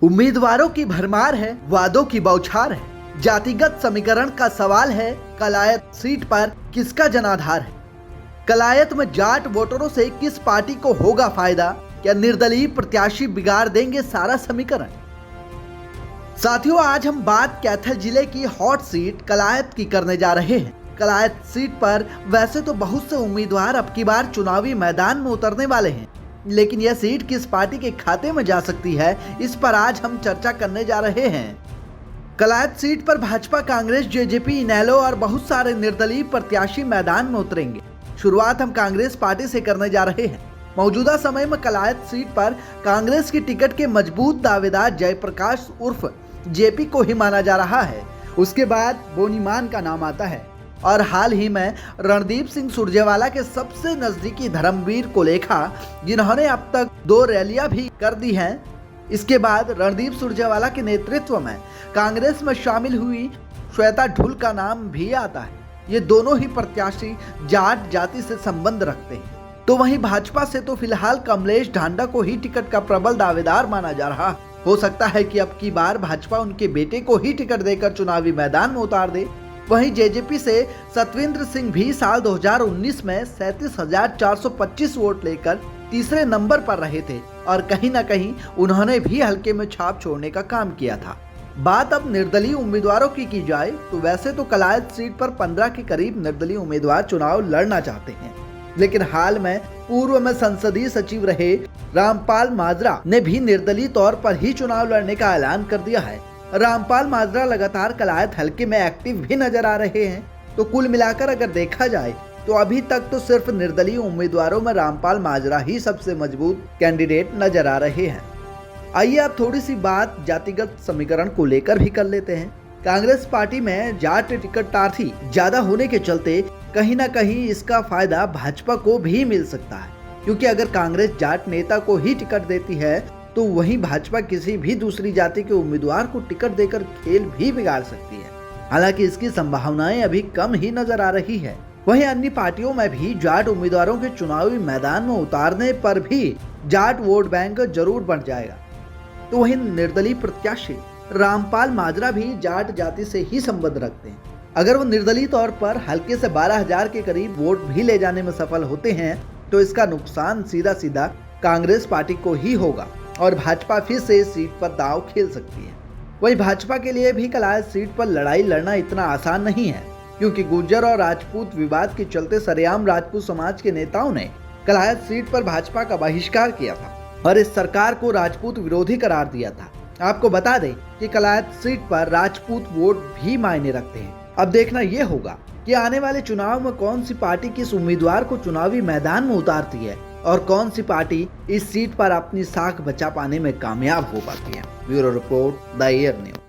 उम्मीदवारों की भरमार है, वादों की बौछार है। जातिगत समीकरण का सवाल है, कलायत सीट पर किसका जनाधार है। कलायत में जाट वोटरों से किस पार्टी को होगा फायदा? क्या निर्दलीय प्रत्याशी बिगाड़ देंगे सारा समीकरण? साथियों, आज हम बात कैथल जिले की हॉट सीट कलायत की करने जा रहे हैं। कलायत सीट पर वैसे तो बहुत से उम्मीदवार अब की बार चुनावी मैदान में उतरने वाले हैं, लेकिन यह सीट किस पार्टी के खाते में जा सकती है, इस पर आज हम चर्चा करने जा रहे हैं। कलायत सीट पर भाजपा, कांग्रेस, जेजेपी, इनेलो और बहुत सारे निर्दलीय प्रत्याशी मैदान में उतरेंगे। शुरुआत हम कांग्रेस पार्टी से करने जा रहे हैं। मौजूदा समय में कलायत सीट पर कांग्रेस की टिकट के मजबूत दावेदार जयप्रकाश उर्फ जेपी को ही माना जा रहा है। उसके बाद बोनी मान का नाम आता है और हाल ही में रणदीप सिंह सुरजेवाला के सबसे नजदीकी धर्मवीर कोलेखा, जिन्होंने अब तक 2 रैलियां भी कर दी हैं। इसके बाद रणदीप सुरजेवाला के नेतृत्व में कांग्रेस में शामिल हुई श्वेता ढुल का नाम भी आता है। ये दोनों ही प्रत्याशी जाट जाति से संबंध रखते हैं। तो वहीं भाजपा से तो फिलहाल कमलेश ढांडा को ही टिकट का प्रबल दावेदार माना जा रहा है। हो सकता है कि अब की बार भाजपा उनके बेटे को ही टिकट देकर चुनावी मैदान में उतार दे। वहीं जेजेपी से सतविंद्र सिंह भी साल 2019 में 37,425 वोट लेकर तीसरे नंबर पर रहे थे और कहीं ना कहीं उन्होंने भी हल्के में छाप छोड़ने का काम किया था। बात अब निर्दलीय उम्मीदवारों की जाए तो वैसे तो कलायत सीट पर 15 के करीब निर्दलीय उम्मीदवार चुनाव लड़ना चाहते हैं, लेकिन हाल में पूर्व में संसदीय सचिव रहे रामपाल माजरा ने भी निर्दलीय तौर पर ही चुनाव लड़ने का ऐलान कर दिया है। रामपाल माजरा लगातार कलायत हल्के में एक्टिव भी नजर आ रहे हैं। तो कुल मिलाकर अगर देखा जाए तो अभी तक तो सिर्फ निर्दलीय उम्मीदवारों में रामपाल माजरा ही सबसे मजबूत कैंडिडेट नजर आ रहे हैं। आइए अब थोड़ी सी बात जातिगत समीकरण को लेकर भी कर लेते हैं। कांग्रेस पार्टी में जाट टिकट प्रार्थी ज्यादा होने के चलते कहीं ना कहीं इसका फायदा भाजपा को भी मिल सकता है, क्योंकि अगर कांग्रेस जाट नेता को ही टिकट देती है तो वहीं भाजपा किसी भी दूसरी जाति के उम्मीदवार को टिकट देकर खेल भी बिगाड़ सकती है। हालांकि इसकी संभावनाएं अभी कम ही नजर आ रही है। वहीं अन्य पार्टियों में भी जाट उम्मीदवारों के चुनावी मैदान में उतारने पर भी जाट वोट बैंक जरूर बढ़ जाएगा। तो वहीं निर्दलीय प्रत्याशी रामपाल माजरा भी जाट जाति से ही संबंध रखते हैं। अगर वो निर्दलीय तौर पर हल्के से 12,000 के करीब वोट भी ले जाने में सफल होते हैं तो इसका नुकसान सीधा सीधा कांग्रेस पार्टी को ही होगा और भाजपा फिर से सीट पर दांव खेल सकती है। वहीं भाजपा के लिए भी कलायत सीट पर लड़ाई लड़ना इतना आसान नहीं है, क्योंकि गुर्जर और राजपूत विवाद के चलते सरेआम राजपूत समाज के नेताओं ने कलायत सीट पर भाजपा का बहिष्कार किया था और इस सरकार को राजपूत विरोधी करार दिया था। आपको बता दें कि कलायत सीट पर राजपूत वोट भी मायने रखते हैं। अब देखना यह होगा कि आने वाले चुनाव में कौन सी पार्टी किस उम्मीदवार को चुनावी मैदान में उतारती है और कौन सी पार्टी इस सीट पर अपनी साख बचा पाने में कामयाब हो पाती है। Bureau report, the air news.